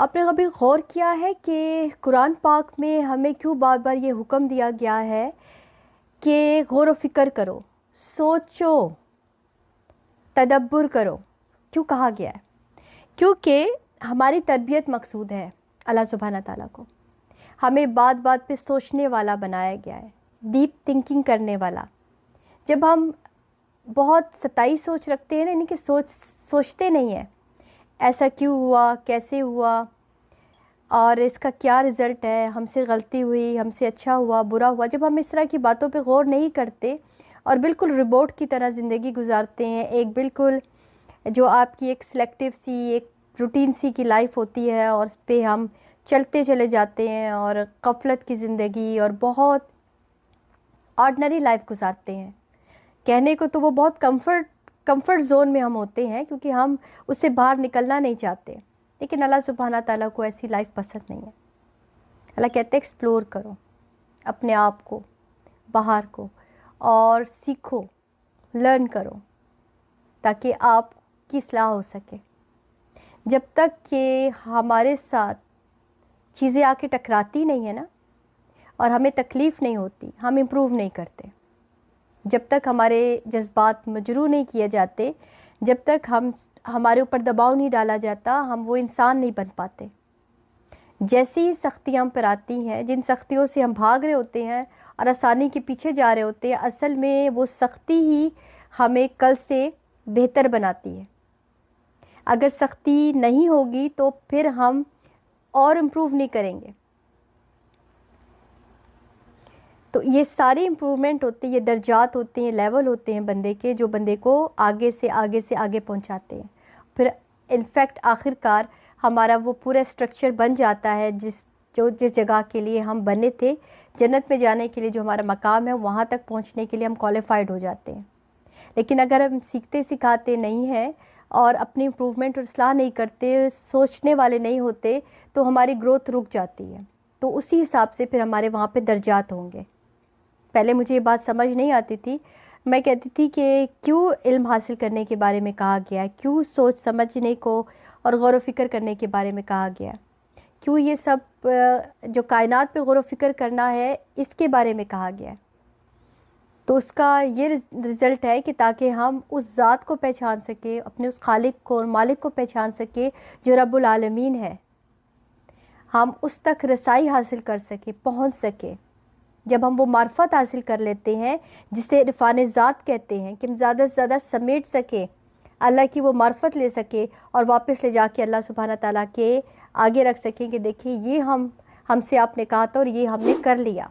آپ نے کبھی غور کیا ہے کہ قرآن پاک میں ہمیں کیوں بار بار یہ حکم دیا گیا ہے کہ غور و فکر کرو، سوچو، تدبر کرو؟ کیوں کہا گیا ہے؟ کیونکہ ہماری تربیت مقصود ہے اللہ سبحانہ تعالیٰ کو ہمیں بات بات پہ سوچنے والا بنایا گیا ہے، ڈیپ تھنکنگ کرنے والا۔ جب ہم بہت ستائی سوچ رکھتے ہیں نا، یعنی کہ سوچتے نہیں ہیں ایسا کیوں ہوا، کیسے ہوا، اور اس کا کیا رزلٹ ہے، ہم سے غلطی ہوئی، ہم سے اچھا ہوا، برا ہوا، جب ہم اس طرح کی باتوں پہ غور نہیں کرتے اور بالکل روبوٹ کی طرح زندگی گزارتے ہیں، ایک بالکل جو آپ کی ایک سلیکٹیو سی، ایک روٹین سی کی لائف ہوتی ہے، اور اس پہ ہم چلتے چلے جاتے ہیں اور غفلت کی زندگی اور بہت آرڈنری لائف گزارتے ہیں۔ کہنے کو تو وہ بہت کمفرٹ زون میں ہم ہوتے ہیں، کیونکہ ہم اس سے باہر نکلنا نہیں چاہتے، لیکن اللہ سبحانہ تعالیٰ کو ایسی لائف پسند نہیں ہے۔ اللہ کہتے ہیں ایکسپلور کرو اپنے آپ کو، باہر کو، اور سیکھو، لرن کرو، تاکہ آپ کی اصلاح ہو سکے۔ جب تک کہ ہمارے ساتھ چیزیں آ کے ٹکراتی نہیں ہیں نا، اور ہمیں تکلیف نہیں ہوتی، ہم امپروو نہیں کرتے۔ جب تک ہمارے جذبات مجروح نہیں کیے جاتے، جب تک ہمارے اوپر دباؤ نہیں ڈالا جاتا، ہم وہ انسان نہیں بن پاتے۔ جیسی ہی سختیاں ہم پر آتی ہیں، جن سختیوں سے ہم بھاگ رہے ہوتے ہیں اور آسانی کے پیچھے جا رہے ہوتے ہیں، اصل میں وہ سختی ہی ہمیں کل سے بہتر بناتی ہے۔ اگر سختی نہیں ہوگی تو پھر ہم اور امپروو نہیں کریں گے۔ تو یہ ساری امپروومنٹ ہوتے ہیں، یہ درجات ہوتے ہیں، لیول ہوتے ہیں بندے کے، جو بندے کو آگے سے آگے سے آگے پہنچاتے ہیں۔ پھر انفیکٹ آخر کار ہمارا وہ پورا اسٹرکچر بن جاتا ہے جس جگہ کے لیے ہم بنے تھے، جنت میں جانے کے لیے جو ہمارا مقام ہے، وہاں تک پہنچنے کے لیے ہم کوالیفائڈ ہو جاتے ہیں۔ لیکن اگر ہم سیکھتے سکھاتے نہیں ہیں اور اپنی امپروومنٹ اور اصلاح نہیں کرتے، سوچنے والے نہیں ہوتے، تو ہماری گروتھ رک جاتی ہے۔ تو اسی حساب سے پھر ہمارے وہاں پہ درجات ہوں گے۔ پہلے مجھے یہ بات سمجھ نہیں آتی تھی، میں کہتی تھی کہ کیوں علم حاصل کرنے کے بارے میں کہا گیا ہے، کیوں سوچ سمجھنے کو اور غور و فکر کرنے کے بارے میں کہا گیا ہے، کیوں یہ سب جو کائنات پہ غور و فکر کرنا ہے اس کے بارے میں کہا گیا ہے۔ تو اس کا یہ رزلٹ ہے کہ تاکہ ہم اس ذات کو پہچان سکیں، اپنے اس خالق کو اور مالک کو پہچان سکیں جو رب العالمین ہے، ہم اس تک رسائی حاصل کر سکیں، پہنچ سکیں۔ جب ہم وہ معرفت حاصل کر لیتے ہیں جسے عرفان ذات کہتے ہیں، کہ ہم زیادہ سے زیادہ سمیٹ سکیں، اللہ کی وہ معرفت لے سکیں اور واپس لے جا کے اللہ سبحانہ تعالیٰ کے آگے رکھ سکیں کہ دیکھیں یہ ہم سے آپ نے کہا تھا اور یہ ہم نے کر لیا۔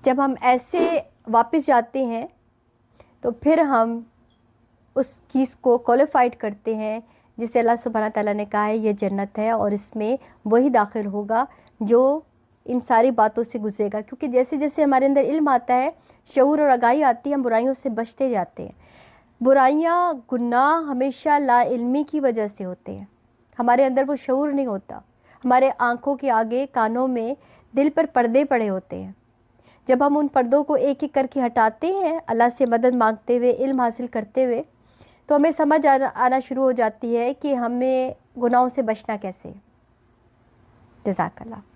جب ہم ایسے واپس جاتے ہیں تو پھر ہم اس چیز کو کوالیفائڈ کرتے ہیں جسے اللہ سبحانہ تعالیٰ نے کہا ہے یہ جنت ہے، اور اس میں وہی داخل ہوگا جو ان ساری باتوں سے گزرے گا۔ کیونکہ جیسے جیسے ہمارے اندر علم آتا ہے، شعور اور آگاہی آتی ہے، ہم برائیوں سے بچتے جاتے ہیں۔ برائیاں، گناہ ہمیشہ لا علمی کی وجہ سے ہوتے ہیں، ہمارے اندر وہ شعور نہیں ہوتا، ہمارے آنکھوں کے آگے، کانوں میں، دل پر پردے پڑے ہوتے ہیں۔ جب ہم ان پردوں کو ایک ایک کر کے ہٹاتے ہیں، اللہ سے مدد مانگتے ہوئے، علم حاصل کرتے ہوئے، تو ہمیں سمجھ آنا شروع ہو جاتی ہے کہ ہمیں گناہوں سے بچنا کیسے ہے۔ جزاک اللہ۔